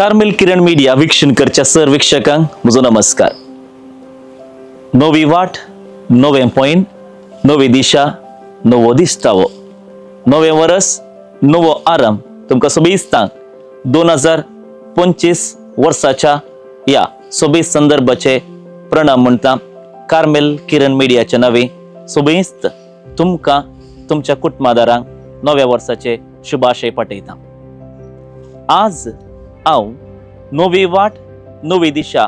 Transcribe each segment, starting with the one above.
Carmel किरण media वीक्षण करच्या सर्व वीक्षकांक म्हजो नमस्कार। नवी वाट, नवे पॉइंट, नवी दिशा, नवो दिसतावो, नवे वर्स, नवो आराम तुमकां सगळ्यांक 2025 वर्साच्या या सोबे संदर्भाचे प्रणाम म्हणटा। कार्मेल किरण मीडियाच्या नावे सगळ्यांक तुमकां तुमच्या कुटुंबादारांक नव्या वर्साचे शुभाशय पाठयता। आज हांव नवी वाट नवी दिशा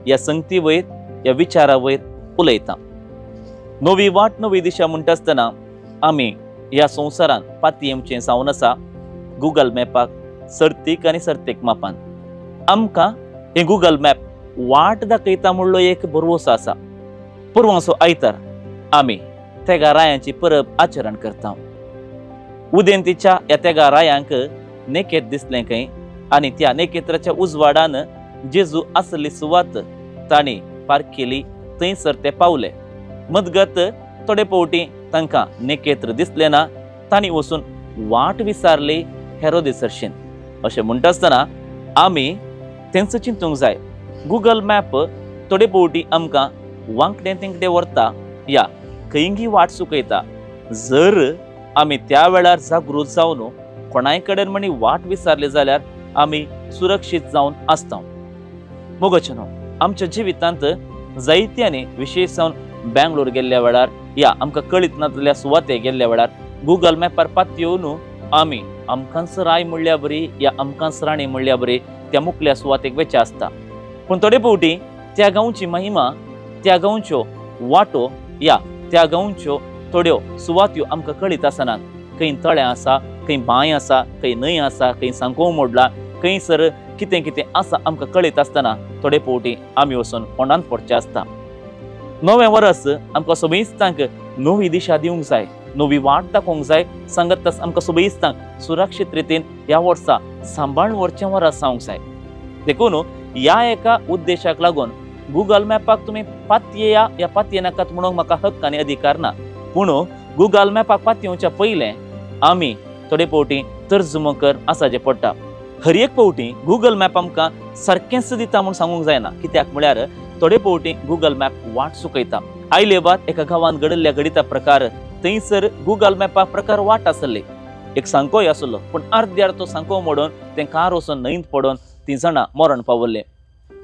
या संगती वयर या विचारा वयर उलयता। नवी वाट नवी दिशा म्हणटा आसतना आमी ह्या संवसारान पातयेमचें जावन आसा गुगल मॅपाक सर्तीक आनी सर्तेक मापान। आमकां हे गुगल मॅप वाट दाखयता म्हणलो एक भरवसो आसा। परवांचो आयतार आमी तेगा रायांची परब आचरण करता। उदेंतीच्या या तेगा रायांक नेकेत दिसलें खंय आनी त्या नेकेत्राच्या उजवाडान जेजू आसली सुवात तांणी पार केली, थंयसर ते पावले। मजगत थोडे पावटी तांकां नेकेत्र दिसले ना, तांणी वचून वाट विचारली हेरोदेसरशीन। अशें म्हणटा आसतना आमी तेंच चिंतूंक जाय। गुगल मॅप थोडे पावटी आमकां वांकडें तिंकडें व्हरता या खंयी वाट चुकयता। जर आमी त्या वेळार जागृत जावन कोणाय कडेन म्हणी वाट विचारली जाल्यार आमी सुरक्षीत जावन आसता। मोगचनो आमच्या जिवितांत जायत्यांनी विशेष जावन बेंगलोर गेल्ल्या वेळार या आमकां कळीत नासलेल्या सुवातेक गेल्ल्या वेळार गुगल मॅपार पातयेवन आमी आमकांच राय म्हणल्या बरी या आमकांच राणी म्हणल्या बरी त्या मुखल्या सुवातेक वेचे आसता। पूण थोडे पावटी त्या गांवची महिमा, त्या गांवच्यो वाटो या त्या गांवच्यो थोड्यो सुवात्यो आमकां कळीत आसनात। खंय तळें आसा, खंय बांय आसा, खंय न्हंय आसा, खंय सांकोव मोडला, खंयसर कितें कितें आसा आमकां कळीत आसतना थोडे पावटी आमी वचून ओंडान पडचे आसता। नवें वर्स आमकां सगळ्यांक नवी दिशा दिवंक जाय, नवी वाट दाखोवंक जाय। सांगताच आमकां सगळ्यांक सुरक्षीत रितीन ह्या वर्सा सांबाळून व्हरचें वर्स जावंक जाय। देखून ह्या एका उद्देशाक लागून गुगल मॅपाक तुमी पातयेया या पातये नाकात म्हणून म्हाका हक्क आनी अधिकार ना। पूण गुगल मॅपाक पातयेवच्या पयलें आमी थोडे पावटी तर्जुमोकर आसाचे पडटा। हर एक पावटी गुगल मॅप आमकां सारकेंच दिता म्हूण सांगूंक जायना, कित्याक म्हळ्यार थोडे पावटी गुगल मॅप वाट चुकयता। आयले बाद एका गांवांत घडल्ल्या घडिता प्रकार थंयसर गुगल मॅपाक प्रकार वाट आसली। एक सांकोय आसलो, पूण अर्द्यार तो सांकोव मोडून तें कार वचून न्हंयत पडून 3 जाणां मरण पावल्ले।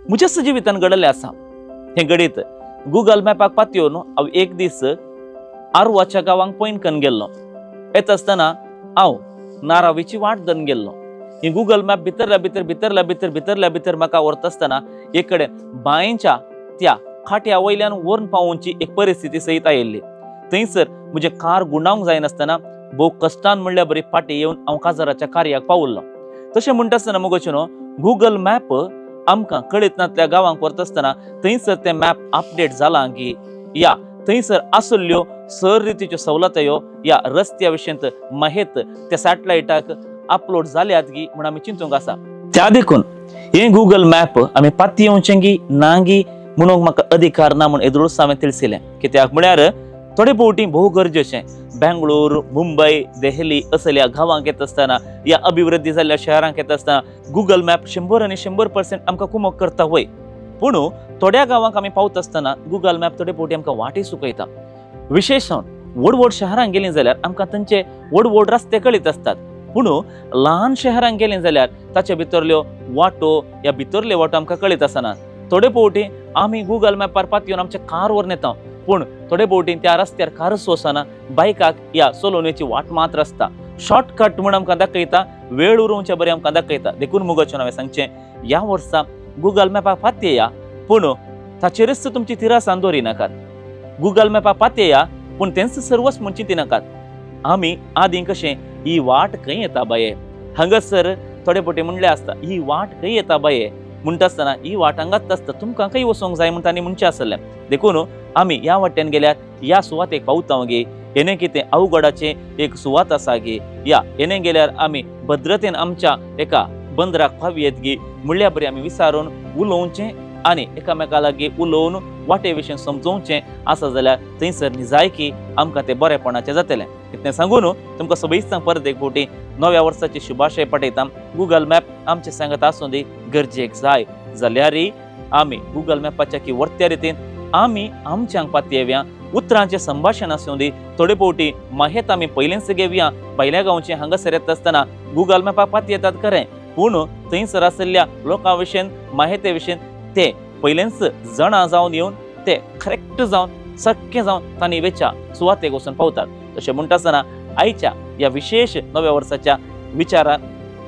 म्हज्याच जिवितान घडलें आसा हें घडीत। गुगल मॅपाक पातयेवन हांव एक दीस आरवाच्या गांवांक पैनकन गेल्लो। येता आसतना हांव नारावीची वाट धरून गेल्लो। ही गुगल मॅप भितरल्या भितर म्हाका व्हरता आसतना एक कडेन बांयच्या त्या खाट्या वयल्यान व्हरून पावोवची एक परिस्थिती सयत आयिल्ली। थंयसर म्हजे कार गुंडावंक जायनासतना भोव कश्टान म्हणल्या बरी फाटीं येवन हांव काजाराच्या कार्याक पावल्लो। तशें म्हणटा आसतना मुगोचनो गुगल मॅप आमकां कळीत नासल्या गांवांक व्हरता आसतना थंयसर तें मॅप अपडेट जालां की या थंयसर आसल्ल्यो सर रितीच्यो सवलतो या रस्त्या विशयंत माहीत त्या सॅटेलायटाक अपलोड जाल्यात गी म्हूण आमी चिंतूंक आसा। त्या देखून हे गुगल मॅप आमी पातयेवचें गी ना गी म्हणून म्हाका अधिकार ना म्हूण एदरोस हांवें तिळसिलें। कित्याक म्हळ्यार थोडे पावटी भोव गरजेचें बेंगलोर, मुंबय, देहली असल्या गांवांक येता आसतना या अभिवृद्धी जाल्ल्या शहरांक येता आसतना गुगल मॅप 100 आनी 100% आमकां कुमक करता वय। पूण थोड्या गांवांक आमी पावता आसतना गुगल मॅप थोडे पावटी आमकां वाटय चुकयता। विशेश जावन व्हड व्हड शहरांक गेलीं जाल्यार आमकां तांचे व्हड व्हड रस्ते कळीत आसतात। पूण ल्हान शहरांक गेलीं जाल्यार ताचे भितरल्यो वाटो या भितरल्यो वाटो आमकां कळीत आसना। थोडे पावटी आमी गुगल मॅपार पातयेवन आमचे कार व्हरून येता, पूण थोडे पावटी त्या रस्त्यार कारच वचना, बायकाक या चलोवनेची वाट मात्र आसता। शॉर्टकट म्हूण आमकां दाखयता, वेळ उरोवचे बरें आमकां दाखयता। देखून मुगोचें हांवें सांगचें ह्या वर्सा गुगल मॅपाक पातयेया, पूण ताचेरच तुमची तिरासां दवरिनाकात। गुगल मॅपाक पातयेया, पूण तेंच सर्वस्व म्हूण चिंती नाकात। आमी आदीं कशें ही वाट खंय येता बाये, हांगासर थोडे पावटी म्हणलें आसता ही वाट खंय येता बाये म्हणटा आसतना ही वाट हांगाच आसता, तुमकां खंय वचोंक जाय म्हूण तांणी म्हणचें आसलें। देखून आमी ह्या वाटेन गेल्यार ह्या सुवातेक पावता गे, येणे कितें अवघडाचें एक सुवात आसा गे, या येणे गेल्यार आमी भद्रतेन आमच्या एका बंदराक पावयेत गे म्हणल्या बरें आमी विचारून उलोवचें आनी एकामेका लागीं उलोवन वाटे विशीं समजोवचें आसा जाल्यार थंयसर निजायकी आमकां तें बरेपणाचें जातलें. इतलें सांगून तुमकां सगळींच परत एक फावटी नव्या वर्साची शुभाशय पठयता. गुगल मॅप आमचे सांगत आसूं दी गरजेक जाय जाल्यारय आमी गुगल मॅपाच्या की वर्त्या रितीन आमी आमच्यांक पातयेव्या. उतरांचें संभाशण आसूं दी थोडे फावटी माहेत आमी पयलेंच घेवया. भायल्या गांवचें हांगासर येता आसतना गुगल मॅपाक पातयेतात येतात खरें, पूण थंयसर आशिल्ल्या लोकां विशीं माहिती विशीं ते पयलेंच जाणा जावन येवन ते करेक्ट जावन सक्य जावन तांणी वेच्या सुवातेक वचून पावतात. तशें म्हणटा आसतना आयच्या ह्या विशेश नव्या वर्साच्या विचारान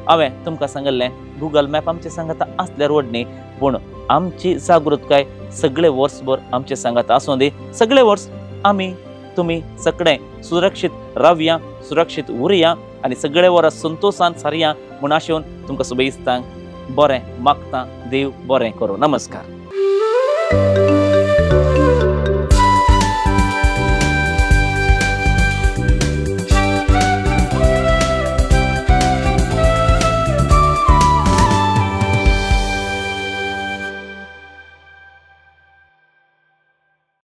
हांवें तुमकां सांगलें गुगल मॅप आमचे सांगता आसल्यार व्हडनी, पूण आमची जागृतकाय सगळे वर्सभर आमचे सांगत आसूं दी. सगळे वर्स आमी तुमी सगळे सुरक्षीत रावया, सुरक्षीत उरया आनी सगळे वरां संतोषान सारया म्हूण आशेवन तुमकां सुबेस्तांक बरें मागता. देव बरें करूं. नमस्कार.